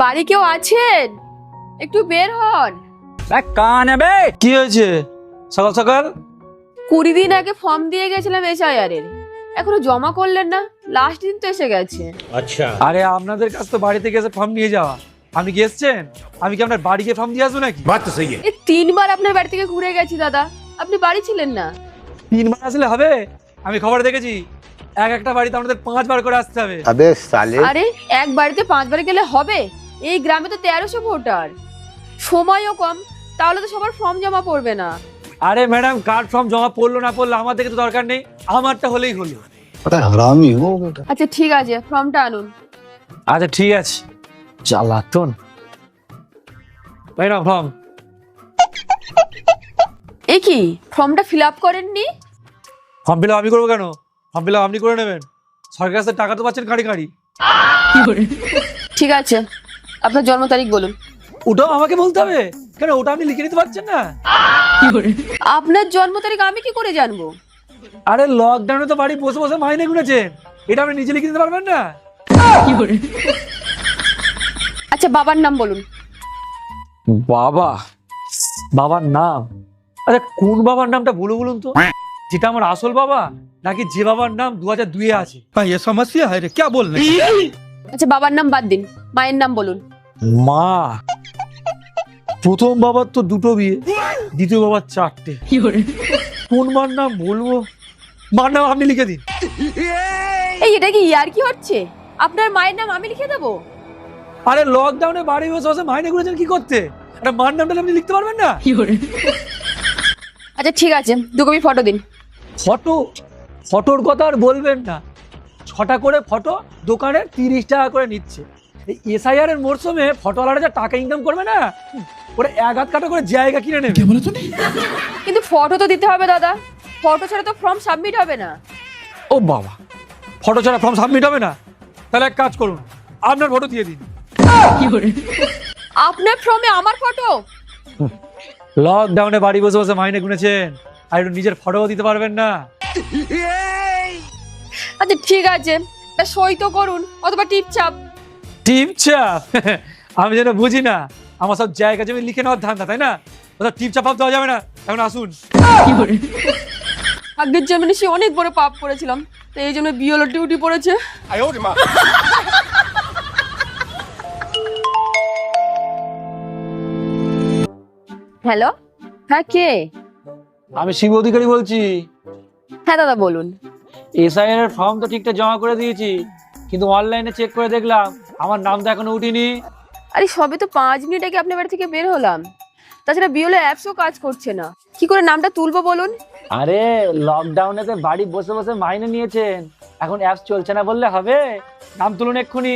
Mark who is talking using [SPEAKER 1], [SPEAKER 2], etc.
[SPEAKER 1] বাড়ি কেউ আছেন? একটু বের হন।
[SPEAKER 2] কান বে কি হয়েছে সকাল সকাল?
[SPEAKER 1] 20 দিন আগে ফর্ম দিয়ে গেছিলাম SIR এর, এখনো জমা করলেন না। লাস্ট দিন তো এসে গেছে।
[SPEAKER 3] আচ্ছা,
[SPEAKER 2] আরে আপনাদের কাছে তো বাড়ি থেকে এসে ফর্ম নিয়ে যাওয়া, আপনি কি এসছেন? আমি কি আপনার বাড়ি গিয়ে ফর্ম দিয়ে আসবো নাকি?
[SPEAKER 3] बात तो सही है।
[SPEAKER 1] এই 3বার আপনার বাড়ি থেকে ঘুরে গেছি দাদা, আপনি বাড়ি ছিলেন না।
[SPEAKER 2] 3 বার আসলে হবে? আমি খবর দেখেছি একটা বাড়িতে আপনাদের 5 বার করে আসতে হবে।
[SPEAKER 4] अबे साले
[SPEAKER 1] আরে এক বাড়িতে 5 বার গেলে হবে? এই গ্রামে তো 1300 ভোটার, সময়ও কম, তাহলে তো সবার ফর্ম জমা পড়বে না।
[SPEAKER 2] আরে ম্যাডাম, কার্ড ফর্ম জমা পড়লো না পড়লো আমার থেকে তো দরকার নেই, আমারটা হলেই হলো।
[SPEAKER 4] बड़ा हरामी हो बेटा।
[SPEAKER 1] আচ্ছা ঠিক আছে, ফর্মটা আনুন।
[SPEAKER 2] আচ্ছা ঠিক আছে, জ্বালাতন। ভাই না ফর্ম।
[SPEAKER 1] এ কি, ফর্মটা ফিল আপ করেননি?
[SPEAKER 2] ফর্ম ফিল আমি করবো কেন? ফর্ম ফিল আপনি করে নেবেন, সরকার কাছে টাকা তো পাচ্ছেন কাঁড়ি কাঁড়ি।
[SPEAKER 1] ঠিক আছে, আপনার জন্ম তারিখ বলুন।
[SPEAKER 2] ওটাও আমাকে বলতে হবে কেন? ওটা আপনি লিখে নিতে পারছেন না?
[SPEAKER 1] আপনার জন্ম তারিখ আমি কি করে জানবো?
[SPEAKER 2] আরে লকডাউনে তো বাড়ি বসে বসে মাইনে গুনেছেন, এটা আপনি নিজে লিখে দিতে পারবেন না?
[SPEAKER 1] আচ্ছা বাবার নাম বলুন।
[SPEAKER 2] বাবা, বাবার নাম? আরে কোন বাবার নামটা বলুন তো, যেটা আমার আসল বাবা নাকি যে বাবার নাম 2002 আছে?
[SPEAKER 5] हाँ ये समस्या है रे, क्या बोल रहे हैं?
[SPEAKER 1] আচ্ছা বাবার নাম বাদ দিন, মায়ের নাম বলুন।
[SPEAKER 2] মা? প্রথম বাবার তো 2টো বিয়ে, দ্বিতীয় বাবার 4টে। কোন মার নাম বলবো? মার নাম আপনি লিখে দিন।
[SPEAKER 1] এই এটা কি ইয়ার কি হচ্ছে? আপনার মায়ের নাম আমি লিখে দেবো?
[SPEAKER 2] আরে লকডাউনে বাড়ি বসে বসে মাইনে গুনেছেন কি করতে? একটা মার নামটা আপনি লিখতে পারবেন না?
[SPEAKER 1] আচ্ছা ঠিক আছে, 2 কপি ফটো দিন।
[SPEAKER 2] ফটো? ফটোর কথা আর বলবেন না, 6টা করে ফটো দোকানে 30 টাকা করে নিচ্ছে। এই SIR এর মরশুমে ফটোওয়ালারা যা টাকা ইনকাম করবে না, ওরা 1 হাত কাটা করে জায়গা কিনে নেবে।
[SPEAKER 1] কিন্তু ফটো তো দিতে হবে দাদা, ফটো ছাড়া তো ফর্ম সাবমিট হবে না।
[SPEAKER 2] ও বাবা, ফটো ছাড়া ফর্ম সাবমিট হবে না? তাহলে এক কাজ করুন, আপনার ফটো দিয়ে দিন।
[SPEAKER 1] আপনার ফর্মে আমার ফটো?
[SPEAKER 2] লকডাউনে বাড়ি বসে বসে মাইনে গুনেছেন, আর একটু নিজের ফটোও দিতে পারবেন না?
[SPEAKER 1] আচ্ছা ঠিক আছে, তা সই তো করুন, অথবা টিপচাপ।
[SPEAKER 2] টিপচাপ? আমি যেন বুঝি না, আমার সব জায়গা জমি লিখে নেওয়ার ধান্দা, তাই না? ওটা টিপচাপ ভাব দেওয়া যাবে না। এখন আসুন।
[SPEAKER 1] আগের জন্মে সে অনেক বড় পাপ করেছিলাম, তো এই জন্য বিওলো ডিউটি পড়েছে। হ্যালো, হ্যাঁ কে?
[SPEAKER 2] আমি শিব অধিকারী বলছি।
[SPEAKER 1] হ্যাঁ দাদা বলুন।
[SPEAKER 2] SIR এর ফর্ম তো ঠিকঠাক জমা করে দিয়েছি, কিন্তু অনলাইনে চেক করে দেখলাম আমার নাম তো এখনো উঠিনি।
[SPEAKER 1] আরে সবে তো 5 মিনিট আগে আপনার বাড়ি থেকে বের হলাম, তাছাড়া বিওলো অ্যাপসও কাজ করছে না, কি করে নামটা তুলবো বলুন?
[SPEAKER 2] আরে লকডাউনে তো বাড়ি বসে বসে মাইনে নিয়েছেন, এখন অ্যাপস চলছে না বললে হবে? নাম তুলুন এক্ষুনি।